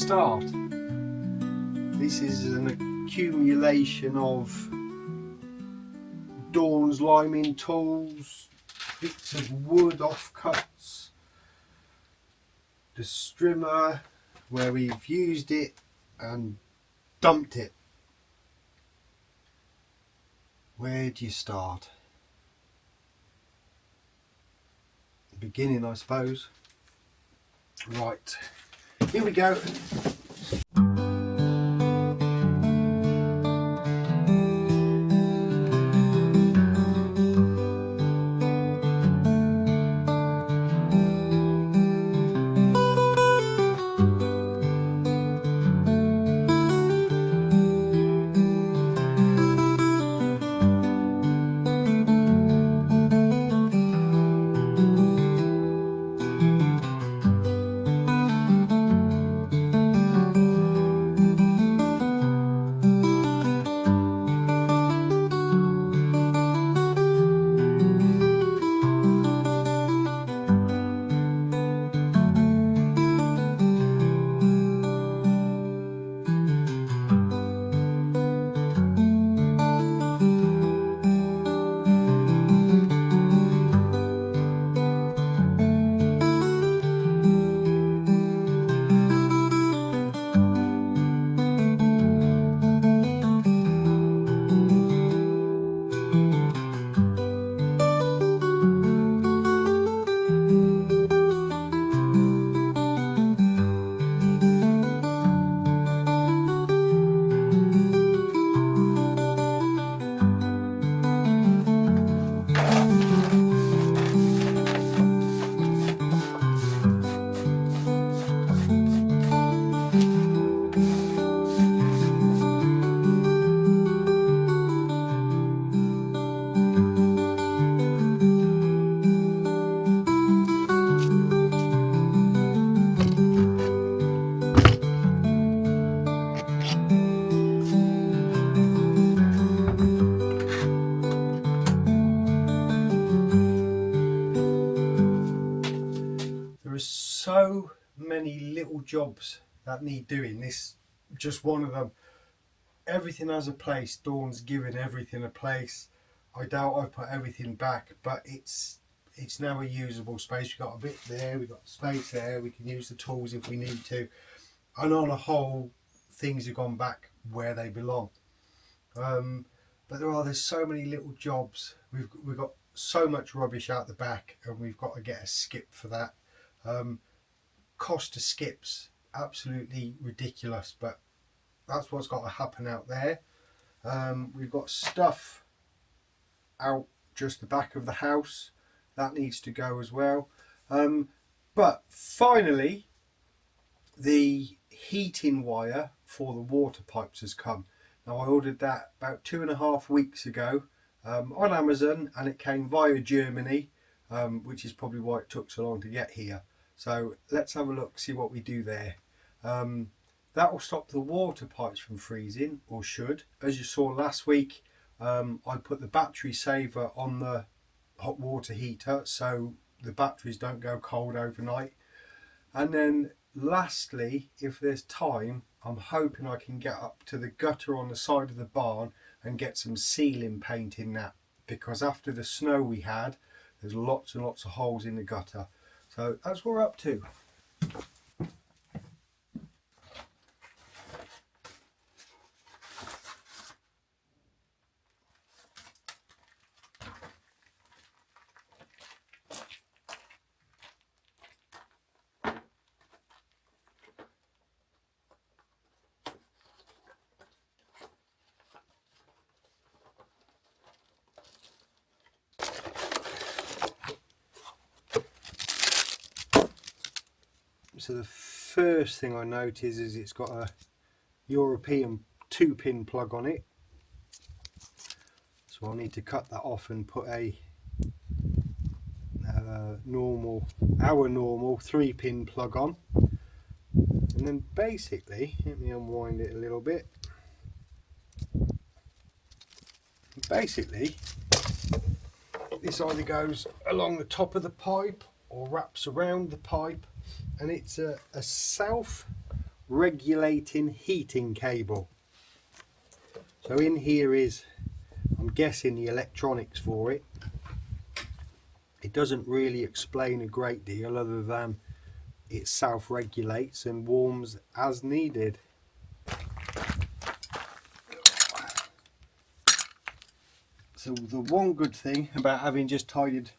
start. This is an accumulation of Dawn's liming tools, bits of wood offcuts, the strimmer where we've used it and dumped it. Where do you start? The beginning, I suppose. Right, here we go. So many little jobs that need doing. This just one of them. Everything has a place. Dawn's given everything a place. I doubt I've put everything back, but it's now a usable space. We've got a bit there, we've got space there, we can use the tools if we need to, and on a whole things have gone back where they belong. But there's so many little jobs. We've got so much rubbish out the back, and we've got to get a skip for that. Cost of skips absolutely ridiculous, but that's what's got to happen out there. We've got stuff out just the back of the house that needs to go as well. But finally, the heating wire for the water pipes has come. Now, I ordered that about 2.5 weeks ago on Amazon, and it came via Germany, which is probably why it took so long to get here. So let's have a look, see what we do there. That will stop the water pipes from freezing, or should. As you saw last week, I put the battery saver on the hot water heater so the batteries don't go cold overnight. And then lastly, if there's time, I'm hoping I can get up to the gutter on the side of the barn and get some ceiling paint in that, because after the snow we had, there's lots and lots of holes in the gutter. So that's what we're up to. So the first thing I notice is it's got a European 2-pin plug on it. So I'll need to cut that off and put a our normal 3-pin plug on. And then basically, let me unwind it a little bit. Basically, this either goes along the top of the pipe or wraps around the pipe, and it's a self regulating heating cable. So in here is, I'm guessing, the electronics for it. It doesn't really explain a great deal other than it self-regulates and warms as needed. So the one good thing about having just tidied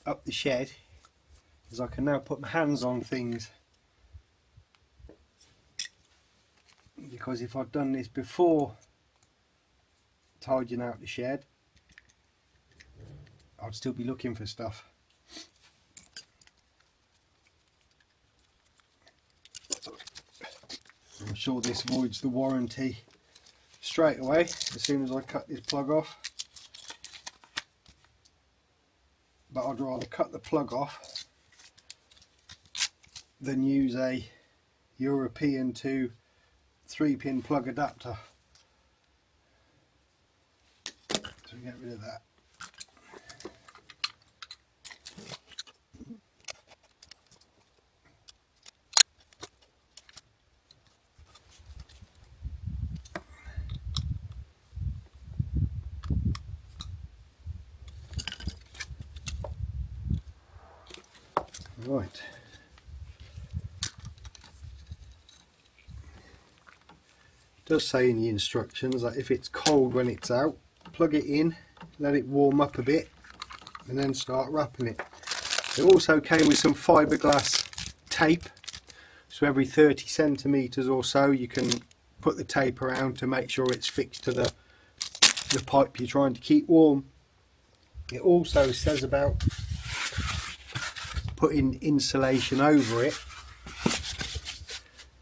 up the shed is I can now put my hands on things, because if I'd done this before tidying out the shed, I'd still be looking for stuff. I'm sure this voids the warranty straight away as soon as I cut this plug off, but I'd rather cut the plug off than use a European to 3-pin plug adapter. So get rid of that. Right. It does say in the instructions that if it's cold when it's out, plug it in, let it warm up a bit, and then start wrapping it. It also came with some fiberglass tape, so every 30 centimeters or so you can put the tape around to make sure it's fixed to the pipe you're trying to keep warm. It also says about putting insulation over it.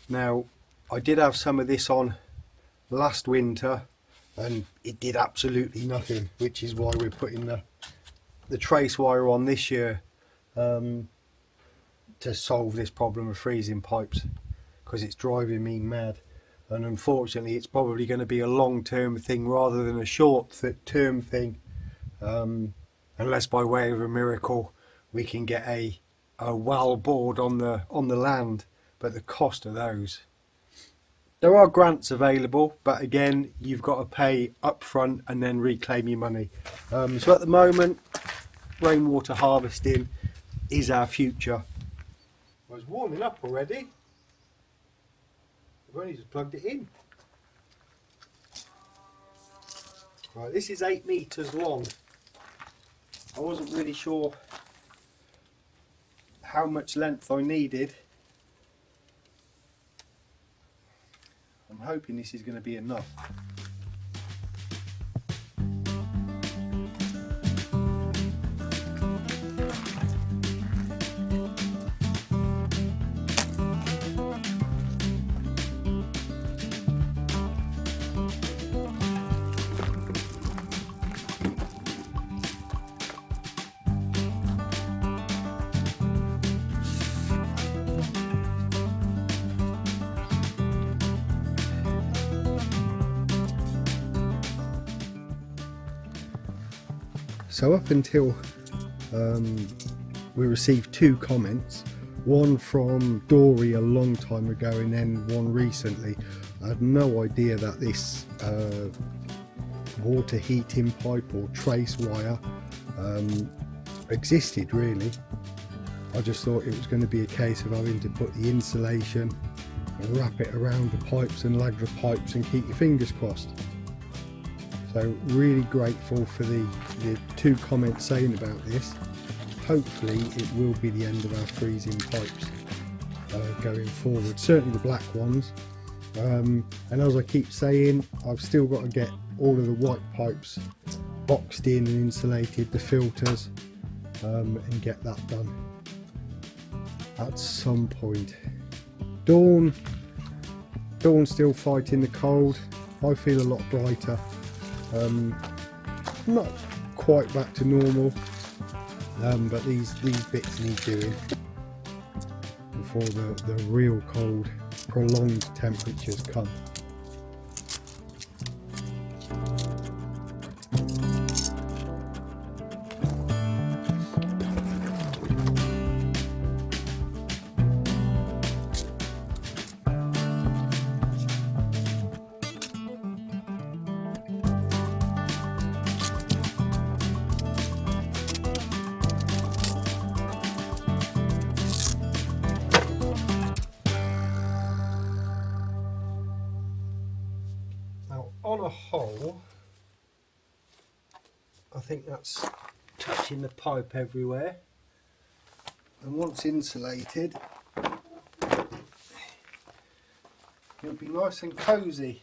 Now, I did have some of this on last winter and it did absolutely nothing, which is why we're putting the trace wire on this year to solve this problem of freezing pipes, because it's driving me mad. And unfortunately it's probably going to be a long-term thing rather than a short-term thing, unless by way of a miracle we can get a well board on the land. But the cost of those, there are grants available, but again you've got to pay up front and then reclaim your money. So at the moment, rainwater harvesting is our future. Well, it's warming up already. I've only just plugged it in. Right, this is 8 meters long. I wasn't really sure how much length I needed. I'm hoping this is going to be enough. So up until we received 2 comments, one from Dory a long time ago and then one recently. I had no idea that this water heating pipe or trace wire existed really. I just thought it was going to be a case of having to put the insulation and wrap it around the pipes and lag the pipes and keep your fingers crossed. So really grateful for the 2 comments saying about this. Hopefully it will be the end of our freezing pipes going forward, certainly the black ones. And as I keep saying, I've still got to get all of the white pipes boxed in and insulated, the filters, and get that done at some point. Dawn's still fighting the cold. I feel a lot brighter. Not quite back to normal, but these bits need doing before the real cold, prolonged temperatures come. on a hole. I think that's touching the pipe everywhere. And once insulated, it'll be nice and cosy.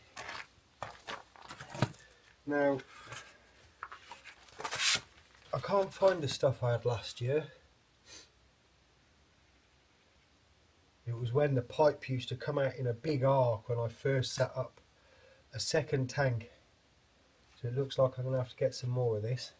Now, I can't find the stuff I had last year. It was when the pipe used to come out in a big arc when I first set up a second tank. So it looks like I'm going to have to get some more of this.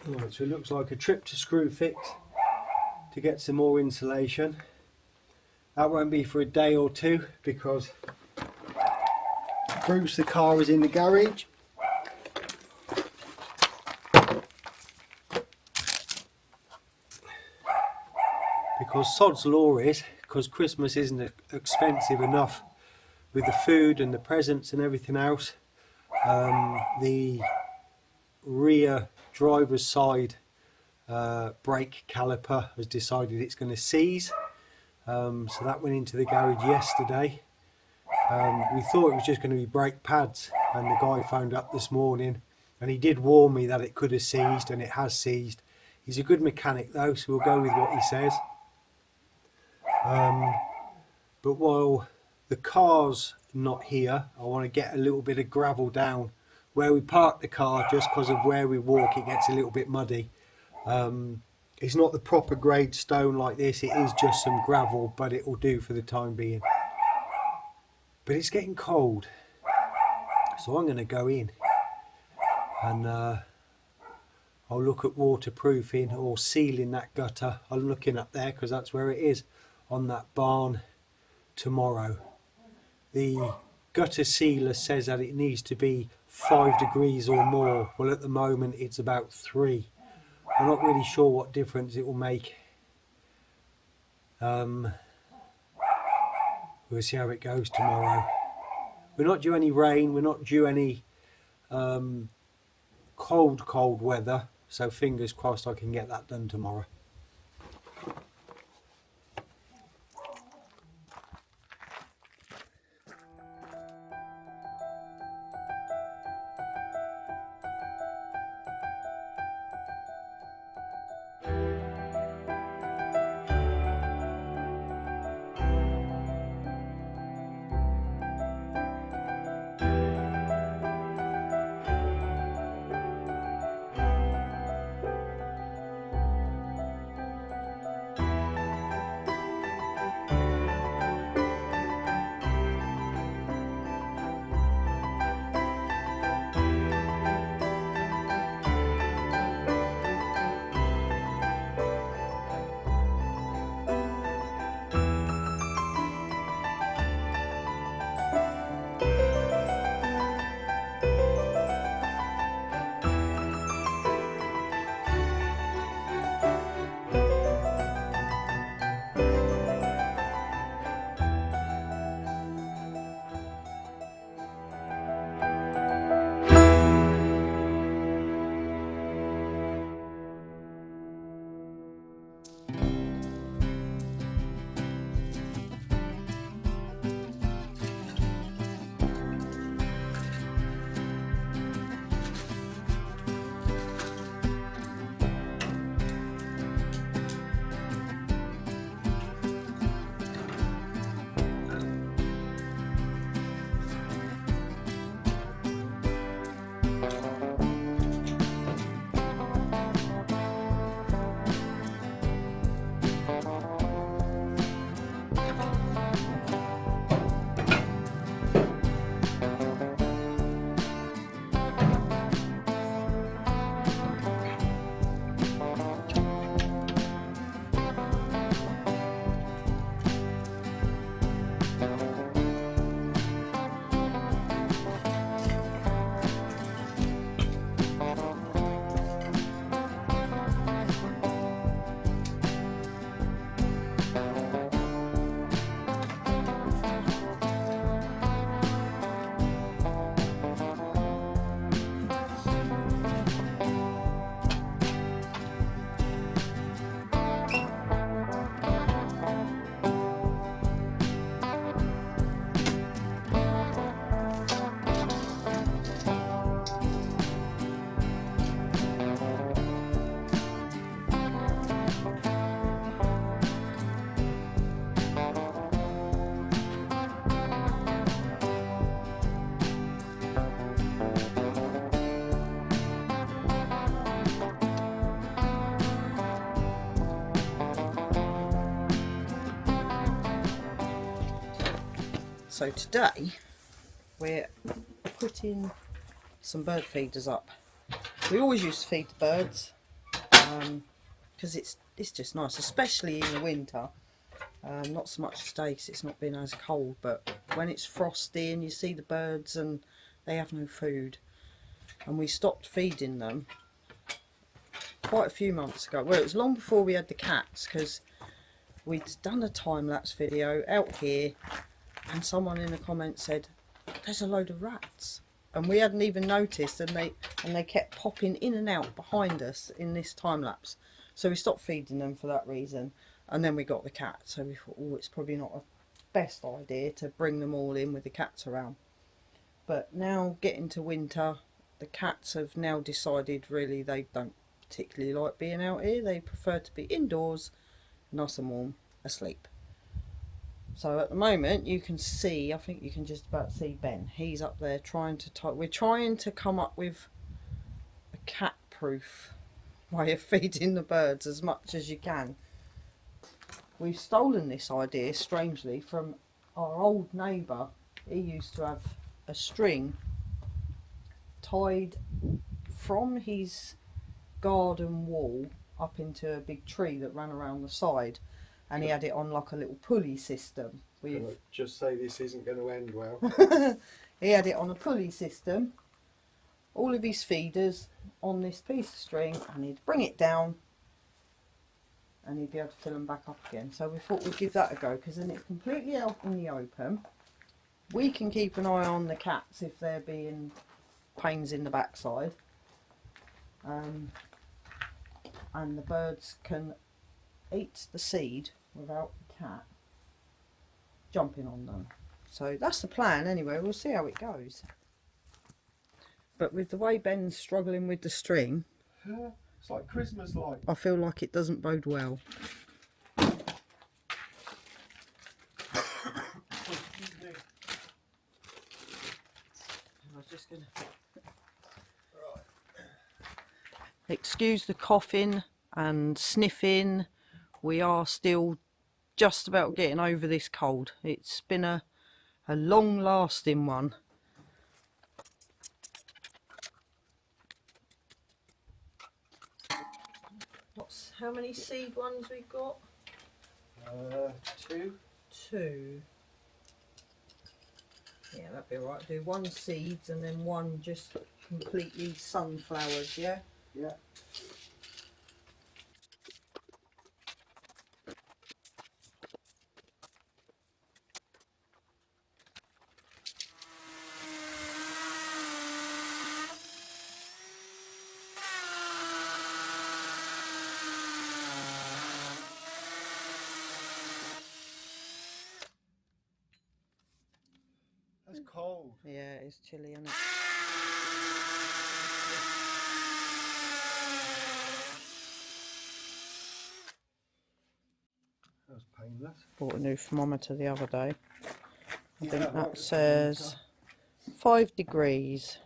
Right, so it looks like a trip to screw fix to get some more insulation. That won't be for a day or two because Bruce the car is in the garage. Because sod's law is, because Christmas isn't expensive enough with the food and the presents and everything else, the rear driver's side brake caliper has decided it's going to seize. So that went into the garage yesterday. We thought it was just going to be brake pads, and the guy phoned up this morning and he did warn me that it could have seized, and it has seized. He's a good mechanic though, so we'll go with what he says. But while the car's not here, I want to get a little bit of gravel down where we park the car, just because of where we walk it gets a little bit muddy. It's not the proper grade stone like this, it is just some gravel, but it will do for the time being. But it's getting cold, so I'm going to go in and I'll look at waterproofing or sealing that gutter. I'm looking up there because that's where it is, on that barn, tomorrow. The gutter sealer says that it needs to be 5 degrees or more. Well, at the moment it's about 3. I'm not really sure what difference it will make. We'll see how it goes tomorrow. We're not due any rain, we're not due any cold weather, so fingers crossed I can get that done tomorrow. So today we're putting some bird feeders up. We always used to feed the birds because it's just nice, especially in the winter. Not so much today because it's not been as cold, but when it's frosty and you see the birds and they have no food, and we stopped feeding them quite a few months ago. Well, it was long before we had the cats, because we'd done a time-lapse video out here and someone in the comments said there's a load of rats, and we hadn't even noticed, and they kept popping in and out behind us in this time-lapse. So we stopped feeding them for that reason, and then we got the cat, so we thought, oh, it's probably not the best idea to bring them all in with the cats around. But now getting to winter, the cats have now decided really they don't particularly like being out here. They prefer to be indoors, nice and warm, asleep. So at the moment you can see, I think you can just about see Ben. He's up there trying to we're trying to come up with a cat proof way of feeding the birds as much as you can. We've stolen this idea strangely from our old neighbour. He used to have a string tied from his garden wall up into a big tree that ran around the side, and he had it on like a little pulley system. Just say this isn't going to end well. He had it on a pulley system, all of his feeders on this piece of string, and he'd bring it down and he'd be able to fill them back up again. So we thought we'd give that a go, because then it's completely out in the open. We can keep an eye on the cats if they're being pains in the backside, and the birds can eat the seed without the cat jumping on them. So that's the plan anyway. We'll see how it goes. But with the way Ben's struggling with the string, it's like Christmas light. I feel like it doesn't bode well. Excuse the coughing and sniffing. We are still just about getting over this cold. It's been a long lasting one. How many seed ones we've got? 2. 2. Yeah, that'd be alright. Do 1 seeds and then 1 just completely sunflowers, yeah? Yeah. That's cold. Yeah, it's chilly, isn't it? That was painless. Bought a new thermometer the other day. I Yeah, think that says 5 degrees.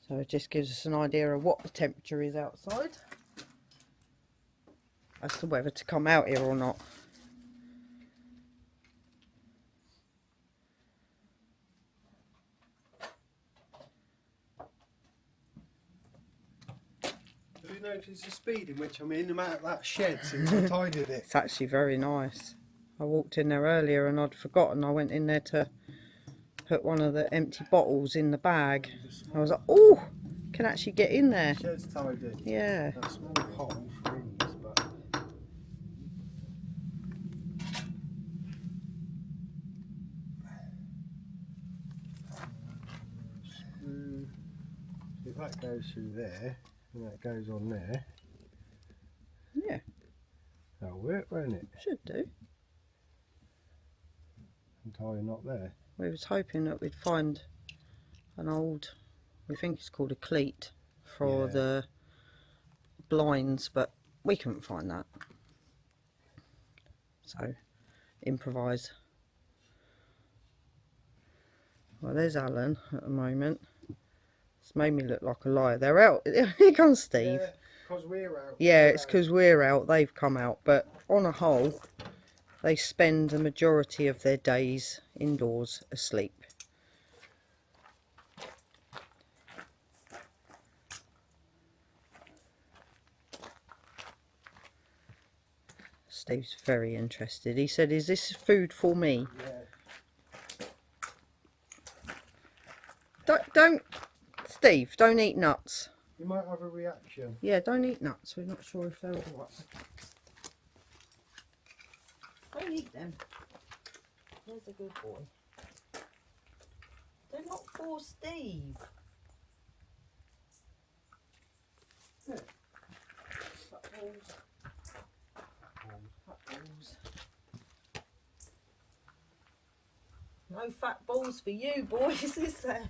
So it just gives us an idea of what the temperature is outside, as to whether to come out here or not. Have you noticed the speed in which I'm in and out of that shed since I tidied it? It's actually very nice. I walked in there earlier and I'd forgotten. I went in there to put one of the empty bottles in the bag. I was like, oh, can actually get in there. Shed's tidied. Yeah. That small hole for ease, but screw. If that goes through there and that goes on there, Yeah, that'll work, won't it? should do. And tie a knot there. We was hoping that we'd find an old, we think it's called a cleat for the blinds, but we couldn't find that. So, improvise. Well, there's Alan at the moment. It's made me look like a liar. They're out. Here comes Steve. Yeah, because we're out. Yeah, it's because we're out. They've come out. But on a whole, they spend the majority of their days indoors asleep. Steve's very interested. He said, "Is this food for me?" Yeah. Don't, Steve, don't eat nuts. You might have a reaction. Yeah, don't eat nuts. We're not sure if they're all right. Don't eat them. There's a good boy. They're not for Steve. Yeah. Fat balls. Fat balls. No fat balls for you, boys, is there?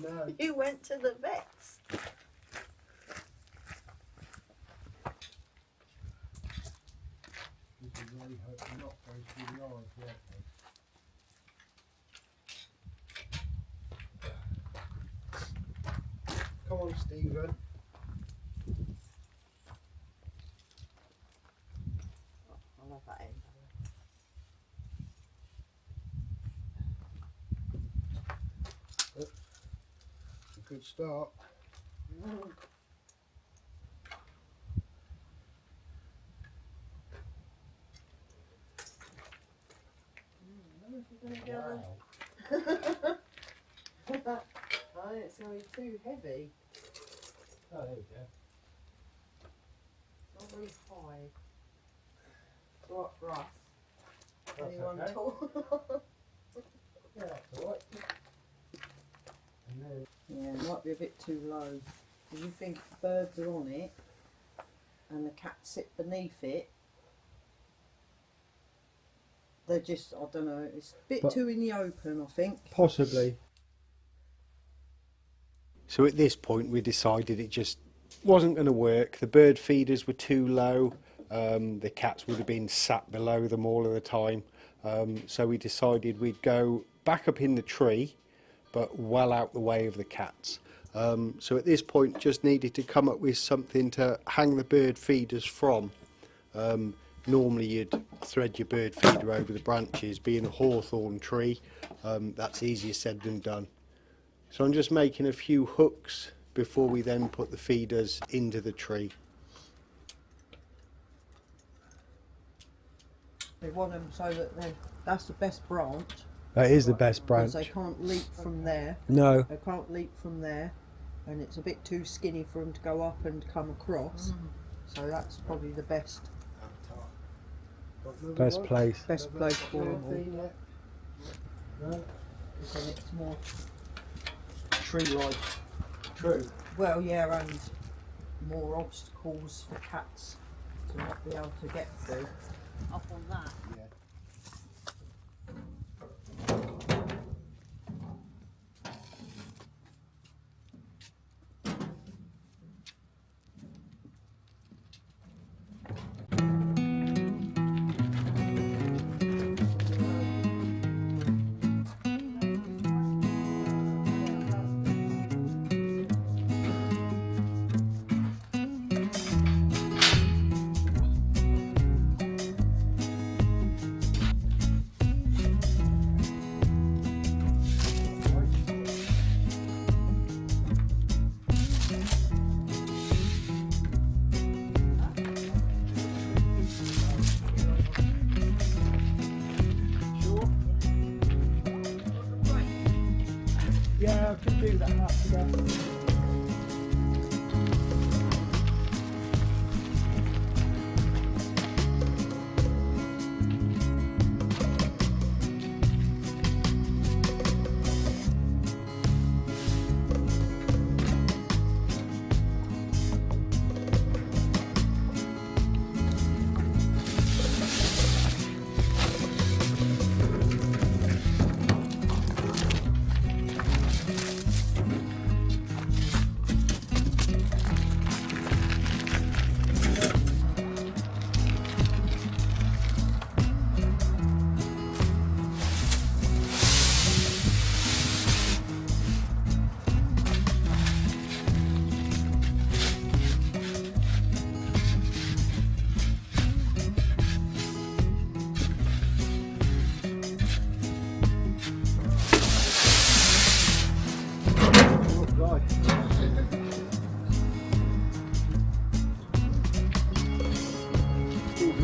No. You went to the vets. You can really hope they're not going through the eyes, won't they? Come on, Stephen. I love that end. A good start. Wow. Oh, it's going to be too heavy. Oh, there we go. It's not very high. It's all right for us. That's Anyone okay. tall? Yeah, that's alright. And then Yeah, it might be a bit too low. If you think birds are on it and the cats sit beneath it, they're just, I don't know, it's a bit But- too in the open, I think. possibly. So at this point we decided it just wasn't going to work. The bird feeders were too low. The cats would have been sat below them all of the time. So we decided we'd go back up in the tree, but well out the way of the cats. So at this point just needed to come up with something to hang the bird feeders from. Normally you'd thread your bird feeder over the branches. Being a hawthorn tree, that's easier said than done. So I'm just making a few hooks before we then put the feeders into the tree. They want them so that that's the best branch. That is the best Because they can't leap from there. No. They can't leap from there. And it's a bit too skinny for them to go up and come across. So that's probably the best Best place. place for them all. No. And it's more tree-like. True. Well, yeah, and more obstacles for cats to not be able to get through. Up on that. Yeah. Yeah, I can do that after.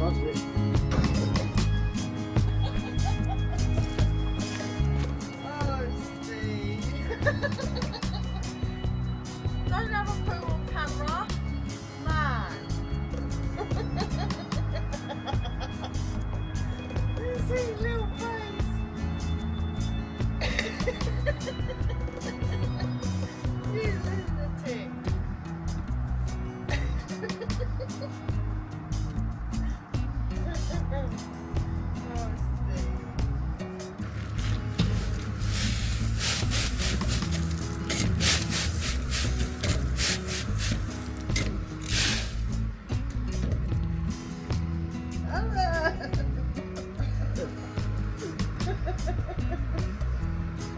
mud with. Oh, Steve. Don't have a poo on camera. Man. See his little face. You lunatic. Oh, Steve.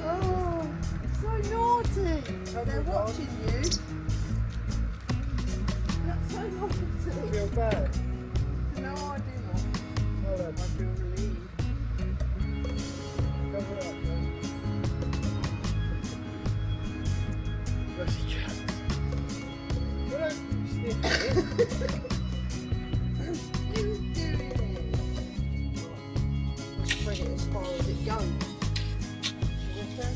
Oh, so naughty. They're watching you. That's so naughty. Feel bad? No, I do not. No, I feel relieved. Cover up, man. Bloody cats. Well, don't sniff it. Who's doing it? Let's bring it as far as it goes. You reckon?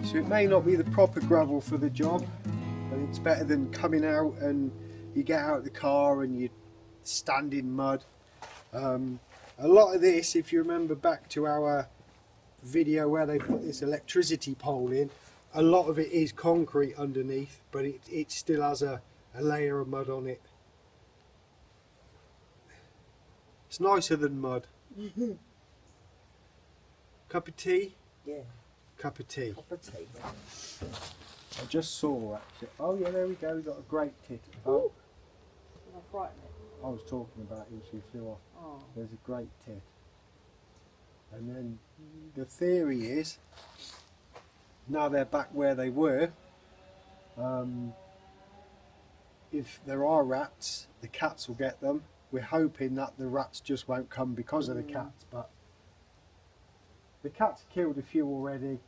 So it may not be the proper gravel for the job, but it's better than coming out and you get out of the car and you stand in mud. A lot of this, if you remember back to our video where they put this electricity pole in, a lot of it is concrete underneath, but it still has a layer of mud on it. It's nicer than mud. Cup of tea? Yeah. Cup of tea. Cup of tea. I just saw actually. Oh yeah, there we go. We got a great tit. Ooh. Oh, Did I frighten it? I was talking about you, she flew off. Oh. There's a great tit. And then the theory is, now they're back where they were, if there are rats, the cats will get them. We're hoping that the rats just won't come because of the cats, but the cats killed a few already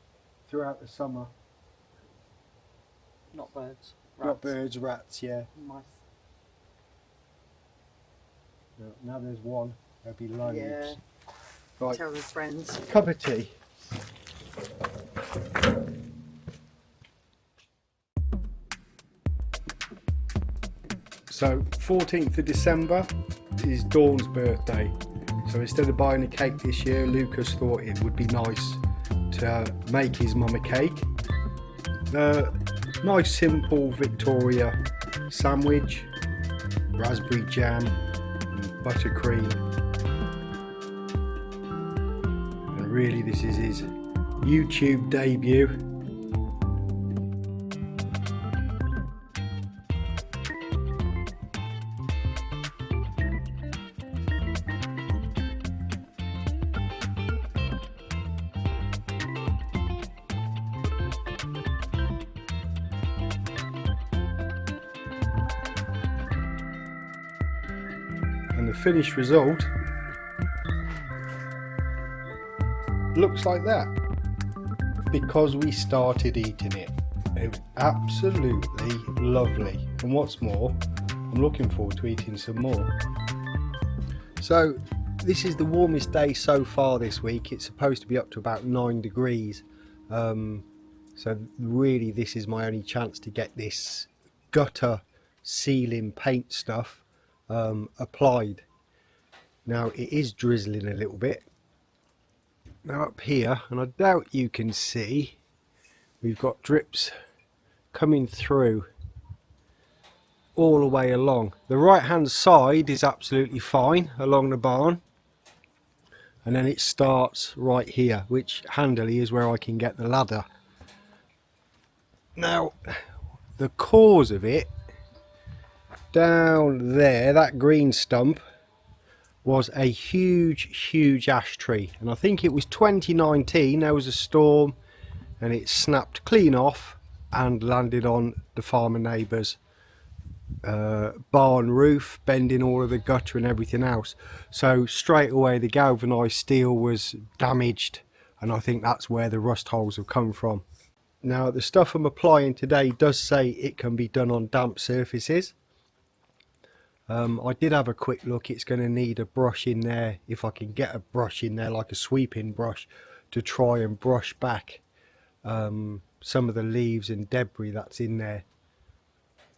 throughout the summer. Not birds. Not Rats. birds, rats, yeah. Mice. Now there's one, there'll be loads. Yeah. Right, Tell the friends. cup of tea. So 14th of December is Dawn's birthday. So instead of buying a cake this year, Lucas thought it would be nice to make his mum a cake. Nice simple Victoria sandwich, raspberry jam, and buttercream. And really this is his YouTube debut. And the finished result looks like that because we started eating it. It was absolutely lovely, and what's more, I'm looking forward to eating some more. So this is the warmest day so far this week. It's supposed to be up to about 9 degrees, so really this is my only chance to get this gutter ceiling paint stuff applied. Now it is drizzling a little bit now up here, and I doubt you can see, we've got drips coming through all the way along. The right hand side is absolutely fine along the barn, and then it starts right here, which handily is where I can get the ladder. Now the cause of it down there, that green stump, was a huge ash tree, and I think it was 2019 there was a storm and it snapped clean off and landed on the farmer neighbours barn roof, bending all of the gutter and everything else. So straight away the galvanised steel was damaged, and I think that's where the rust holes have come from. Now the stuff I'm applying today does say it can be done on damp surfaces. I did have a quick look. It's going to need a brush in there, if I can get a brush in there, like a sweeping brush, to try and brush back some of the leaves and debris that's in there.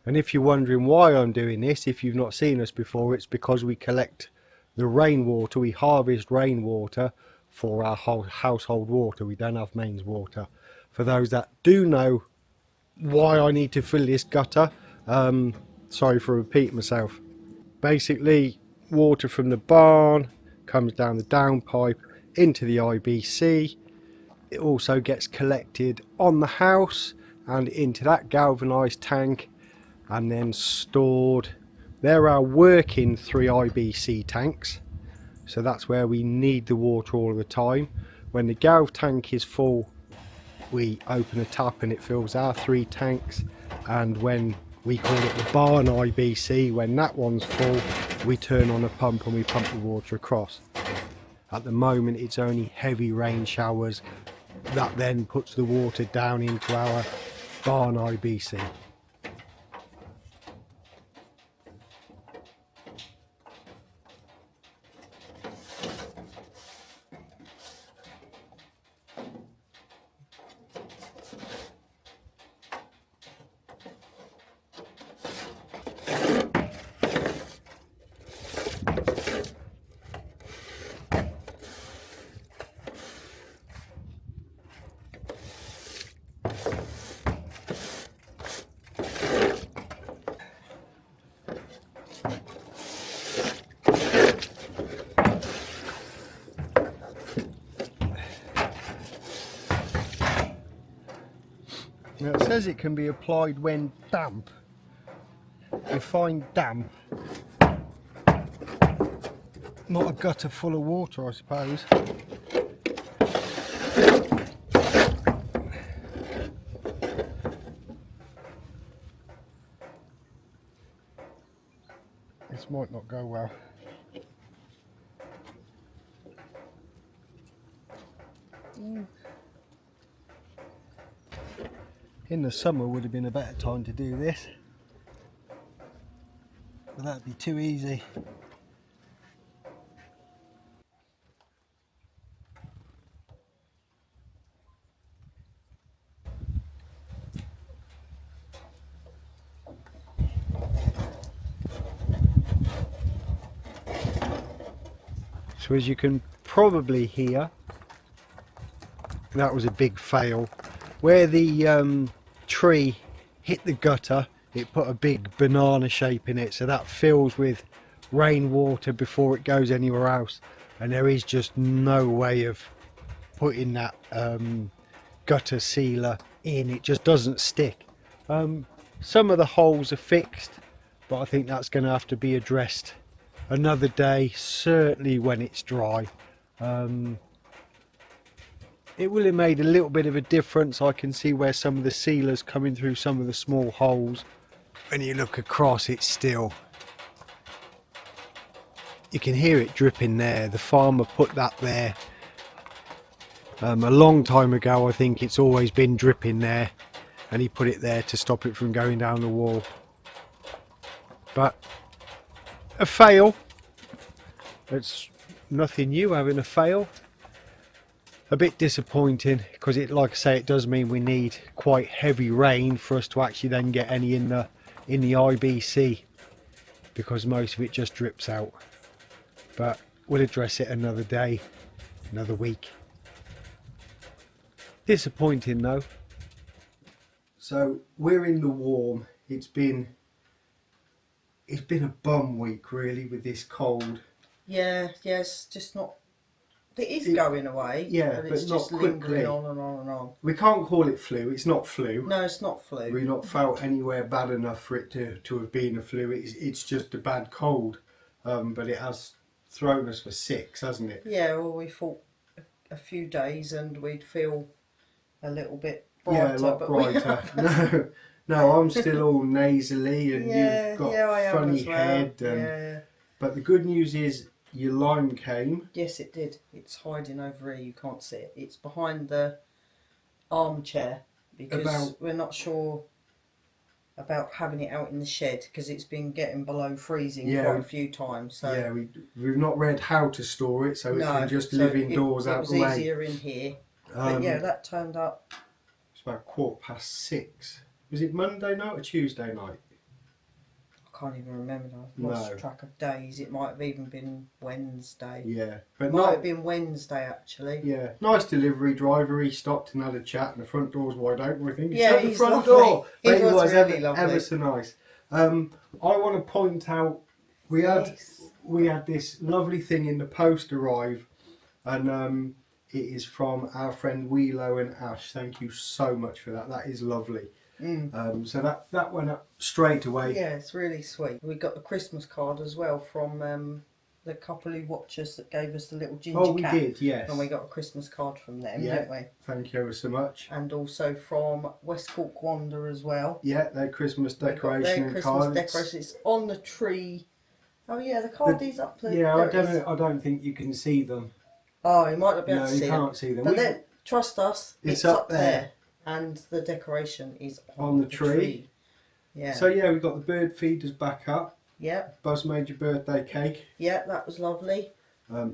And if you're wondering why I'm doing this, if you've not seen us before, it's because we collect the rainwater, we harvest rainwater for our household water. We don't have mains water. For those that do know why I need to fill this gutter, sorry for repeating myself. Basically, water from the barn comes down the downpipe into the IBC. It also gets collected on the house and into that galvanised tank and then stored. There are working 3 IBC tanks, so that's where we need the water all the time. When the galv tank is full, we open a tap and it fills our 3 tanks, and when we call it the barn IBC, when that one's full, we turn on a pump and we pump the water across. At the moment it's only heavy rain showers that then puts the water down into our barn IBC. Now it says it can be applied when damp. You find damp, not a gutter full of water, I suppose. This might not go well. In the summer would have been a better time to do this, but that'd be too easy. So as you can probably hear, that was a big fail. Where the tree hit the gutter, it put a big banana shape in it, so that fills with rainwater before it goes anywhere else, and there is just no way of putting that gutter sealer in. It just doesn't stick. Some of the holes are fixed, but I think that's going to have to be addressed another day, certainly when it's dry. It will have made a little bit of a difference. I can see where some of the sealers coming through some of the small holes. When you look across, it's still, you can hear it dripping there. The farmer put that there a long time ago. I think it's always been dripping there, and he put it there to stop it from going down the wall. But a fail. It's nothing new having a fail. A bit disappointing, because it, like I say, it does mean we need quite heavy rain for us to actually then get any in the IBC, because most of it just drips out. But we'll address it another day, another week. Disappointing though. So we're in the warm. It's been a bum week really with this cold. Yeah, yes, just not. It is going away. Yeah, but it's but not just quickly. lingering on and on and on. We can't call it flu. It's not flu. No, it's not flu. We've not felt anywhere bad enough for it to have been a flu. It's just a bad cold, but it has thrown us for 6, hasn't it? Yeah, well, we thought a few days and we'd feel a little bit brighter. Yeah, a lot brighter. No, I'm still all nasally and Yeah, you've got yeah, I am funny as well. head. And Yeah. But the good news is your lime came. Yes, it did. It's hiding over here. You can't see it. It's behind the armchair because we're not sure about having it out in the shed because it's been getting below freezing quite a few times. So yeah, we've not read how to store it, so it can just so live indoors it out was the way. easier in here. But yeah, that turned up. It's about 6:15. Was it Monday night or Tuesday night? I can't even remember now. I've lost track of days. It might have even been Wednesday. Yeah, but Might have been Wednesday actually. Yeah, nice delivery driver. He stopped and had a chat, and the front door's wide open. We think he's Yeah, at the he's front lovely. door. He But was really lovely. ever so nice. I want to point out we had this lovely thing in the post arrive, and it is from our friend Wheelo and Ash. Thank you so much for that. That is lovely. So that went up straight away. Yeah, it's really sweet. We got the Christmas card as well from the couple who watch us that gave us the little ginger cat. Oh, we did, yes. And we got a Christmas card from them, Yeah, didn't we? thank you ever so much. And also from West Cork Wander as well. Yeah, their Christmas decoration Their Christmas card. decoration. It's on the tree. Oh yeah, the card is up there. Yeah, There I don't think you can see them. Oh, you might not be able No, to you see can't see them. But then, trust us, It's up there. and the decoration is On the tree. Yeah. So yeah, we got the bird feeders back up. Yeah. Buzz made your birthday cake. Yeah, that was lovely.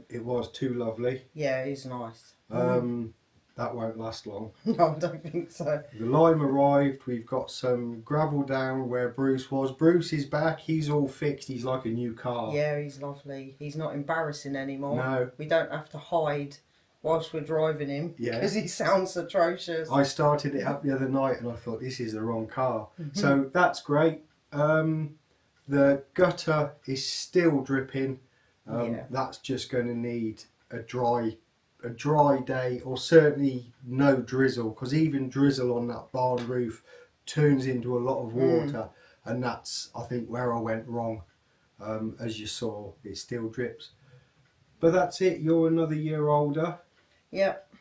It was too lovely. Yeah, it is nice. That won't last long. No, I don't think so. The lime arrived. We've got some gravel down where Bruce was. Bruce is back. He's all fixed. He's like a new car. Yeah, he's lovely. He's not embarrassing anymore. No. We don't have to hide whilst we're driving him because he sounds atrocious. I started it up the other night and I thought this is the wrong car. So that's great. The gutter is still dripping. That's just going to need a dry day, or certainly no drizzle, because even drizzle on that barn roof turns into a lot of water, and that's, I think, where I went wrong. As you saw, it still drips. But that's it. You're another year older. Yep.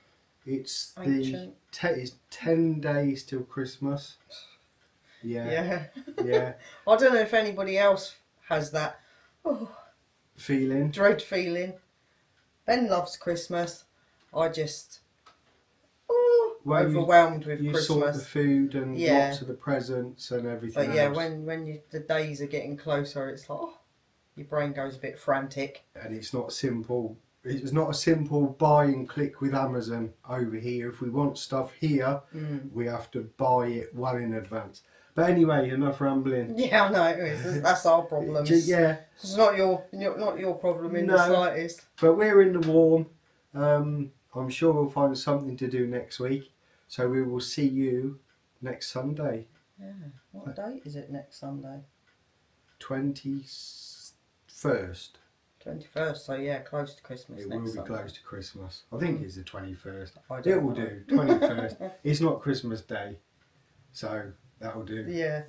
It's Ancient. it's 10 days till Christmas. Yeah. I don't know if anybody else has that Feeling. dread feeling. Ben loves Christmas. I just overwhelmed with you Christmas. sort the food and lots of the presents and everything. But yeah, else. when the days are getting closer, it's like your brain goes a bit frantic. And it's not simple. It's not a simple buy and click with Amazon over here. If we want stuff here, we have to buy it well in advance. But anyway, enough rambling. Yeah, I know it is. That's our problem. Yeah, it's not your problem in the slightest. But we're in the warm. I'm sure we'll find something to do next week. So we will see you next Sunday. Yeah. What date is it next Sunday? 21st. 21st. So yeah, close to Christmas. It next will be Sunday. close to Christmas. I think it's the 21st. It will do. 21st. It's not Christmas Day. So that'll do. Yeah.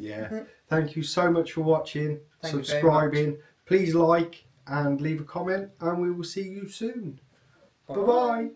Thank you so much for watching, Thank you very subscribing. Please like and leave a comment, and we will see you soon. Bye bye.